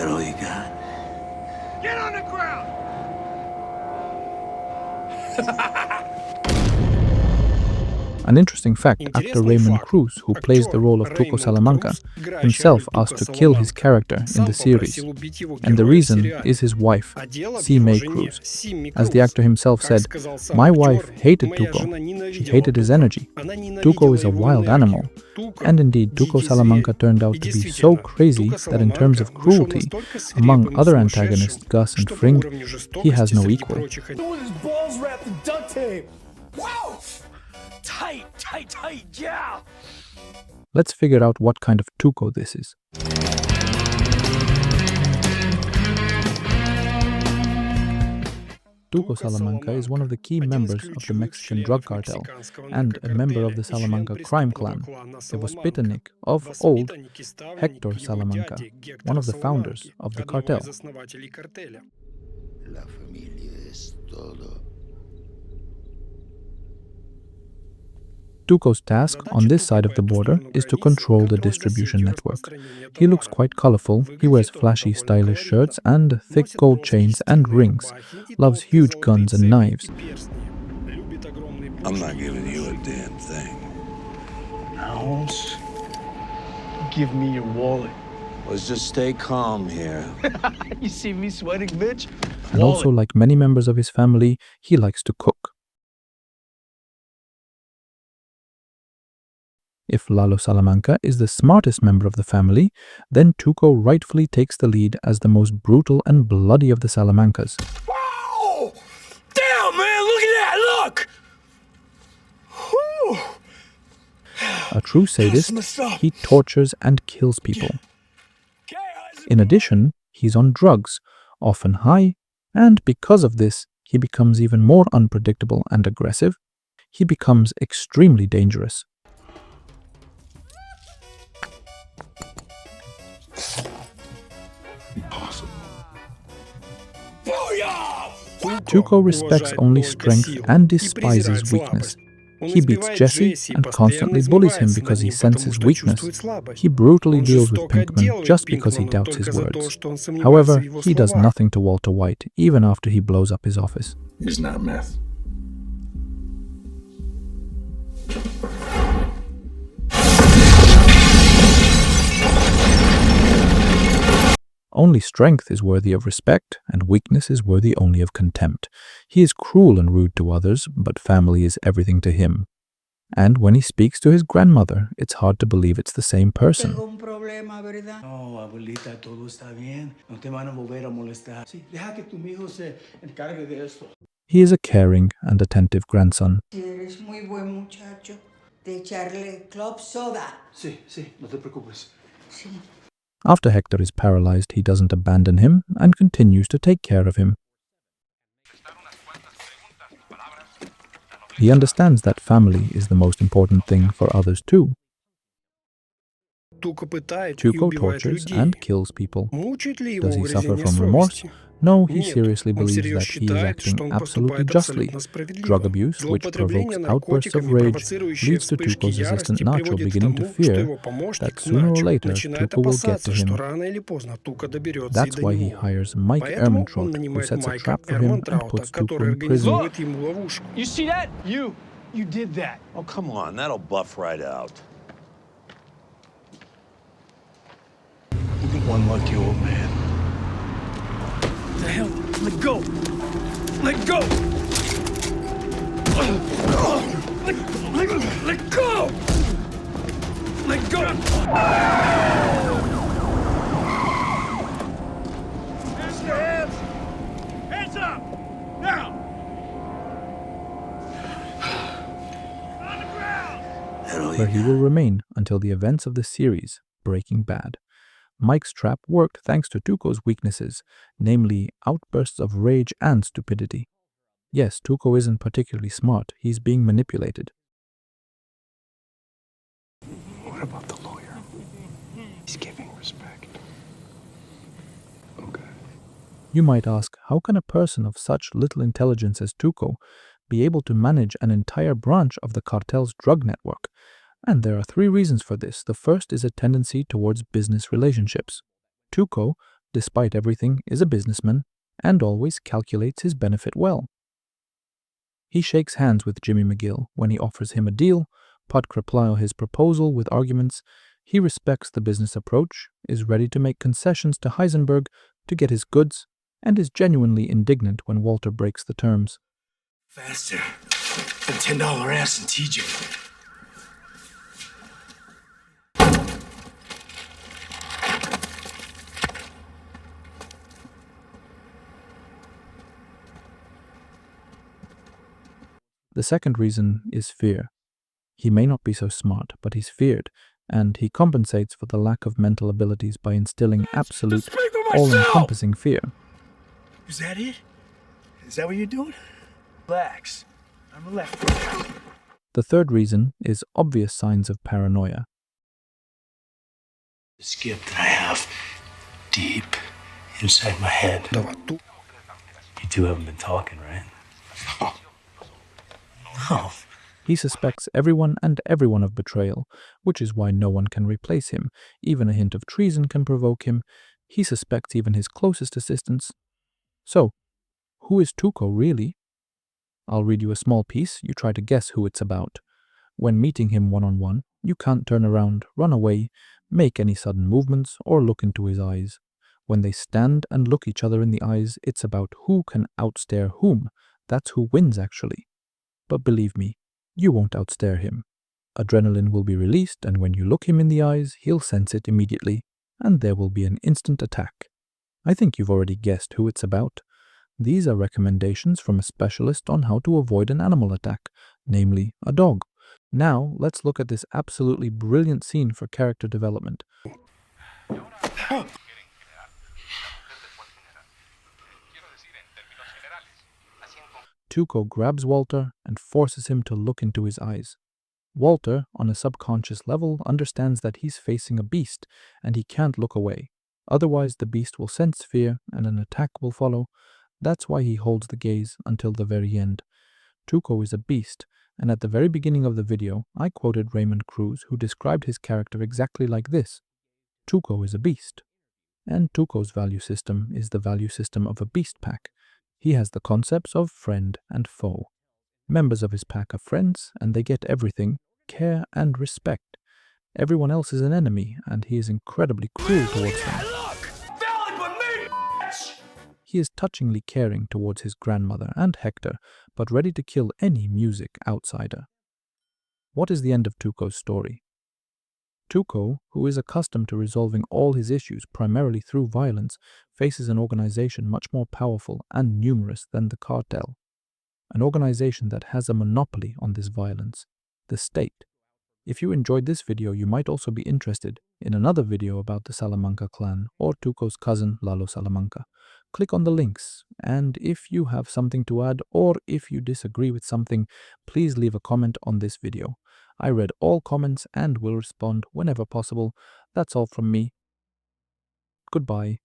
that all you got? Get on the ground! An interesting fact, actor Raymond Cruz, who plays the role of Tuco Salamanca, himself asked to kill his character in the series, and the reason is his wife, C. Cruz. As the actor himself said, "My wife hated Tuco. She hated his energy. Tuco is a wild animal." And indeed, Tuco Salamanca turned out to be so crazy that in terms of cruelty, among other antagonists Gus and Fring, he has no equal. Tight, yeah! Let's figure out what kind of Tuco this is. Tuco Salamanca is one of the key members of the Mexican drug cartel and a member of the Salamanca crime clan, the Vospitanik of old Hector Salamanca, one of the founders of the cartel. Tuco's task on this side of the border is to control the distribution network. He looks quite colorful, he wears flashy, stylish shirts and thick gold chains and rings, loves huge guns and knives. I'm not giving you a damn thing. Ounce. Give me your wallet. Let's just stay calm here. You see me sweating, bitch? And also, like many members of his family, he likes to cook. If Lalo Salamanca is the smartest member of the family, then Tuco rightfully takes the lead as the most brutal and bloody of the Salamancas. Wow! Damn, man, look at that, look! Whew. A true sadist, he tortures and kills people. In addition, he's on drugs, often high, and because of this, he becomes even more unpredictable and aggressive. He becomes extremely dangerous. Impossible. Tuco respects only strength and despises weakness. He beats Jesse and constantly bullies him because he senses weakness. He brutally deals with Pinkman just because he doubts his words. However, he does nothing to Walter White, even after he blows up his office. It's not meth. Only strength is worthy of respect, and weakness is worthy only of contempt. He is cruel and rude to others, but family is everything to him. And when he speaks to his grandmother, it's hard to believe it's the same person. He is a caring and attentive grandson. After Hector is paralyzed, he doesn't abandon him and continues to take care of him. He understands that family is the most important thing for others too. Tuco tortures and kills people. Does he suffer from remorse? No, he seriously believes that he is acting absolutely justly. Drug abuse, which provokes outbursts of rage, leads to Tuco's assistant Nacho beginning to fear that sooner or later Tuco will get to him. That's why he hires Mike Ehrmantraut, who sets a trap for him and puts Tuco in prison. You see that? You did that. Oh, come on, that'll buff right out. Look at one lucky old man. What the hell? Let go! Let go! Let go! Let go! Hands to hands! Hands up! Now! On the ground! Where he will remain until the events of the series, Breaking Bad. Mike's trap worked thanks to Tuco's weaknesses, namely outbursts of rage and stupidity. Yes, Tuco isn't particularly smart, he's being manipulated. What about the lawyer? He's giving respect. Okay. You might ask, how can a person of such little intelligence as Tuco be able to manage an entire branch of the cartel's drug network? And there are three reasons for this. The first is a tendency towards business relationships. Tuco, despite everything, is a businessman and always calculates his benefit well. He shakes hands with Jimmy McGill when he offers him a deal, Put reply his proposal with arguments. He respects the business approach, is ready to make concessions to Heisenberg to get his goods, and is genuinely indignant when Walter breaks the terms. Faster than $10 ass and TJ. The second reason is fear. He may not be so smart, but he's feared, and he compensates for the lack of mental abilities by instilling absolute, all-encompassing fear. Is that it? Is that what you're doing? Relax. I'm a left. The third reason is obvious signs of paranoia. This gift that I have deep inside my head. You two haven't been talking, right? No. He suspects everyone and everyone of betrayal, which is why no one can replace him. Even a hint of treason can provoke him. He suspects even his closest assistants. So, who is Tuco really? I'll read you a small piece, you try to guess who it's about. When meeting him one-on-one, you can't turn around, run away, make any sudden movements, or look into his eyes. When they stand and look each other in the eyes, it's about who can outstare whom. That's who wins, actually. But believe me, you won't outstare him. Adrenaline will be released, and when you look him in the eyes, he'll sense it immediately, and there will be an instant attack. I think you've already guessed who it's about. These are recommendations from a specialist on how to avoid an animal attack, namely a dog. Now, let's look at this absolutely brilliant scene for character development. Tuco grabs Walter and forces him to look into his eyes. Walter, on a subconscious level, understands that he's facing a beast and he can't look away. Otherwise, the beast will sense fear and an attack will follow. That's why he holds the gaze until the very end. Tuco is a beast, and at the very beginning of the video, I quoted Raymond Cruz, who described his character exactly like this. Tuco is a beast. And Tuco's value system is the value system of a beast pack. He has the concepts of friend and foe. Members of his pack are friends, and they get everything, care and respect. Everyone else is an enemy, and he is incredibly cruel towards them. He is touchingly caring towards his grandmother and Hector, but ready to kill any music outsider. What is the end of Tuco's story? Tuco, who is accustomed to resolving all his issues primarily through violence, faces an organization much more powerful and numerous than the cartel. An organization that has a monopoly on this violence, the state. If you enjoyed this video, you might also be interested in another video about the Salamanca clan or Tuco's cousin Lalo Salamanca. Click on the links, and if you have something to add or if you disagree with something, please leave a comment on this video. I read all comments and will respond whenever possible. That's all from me. Goodbye.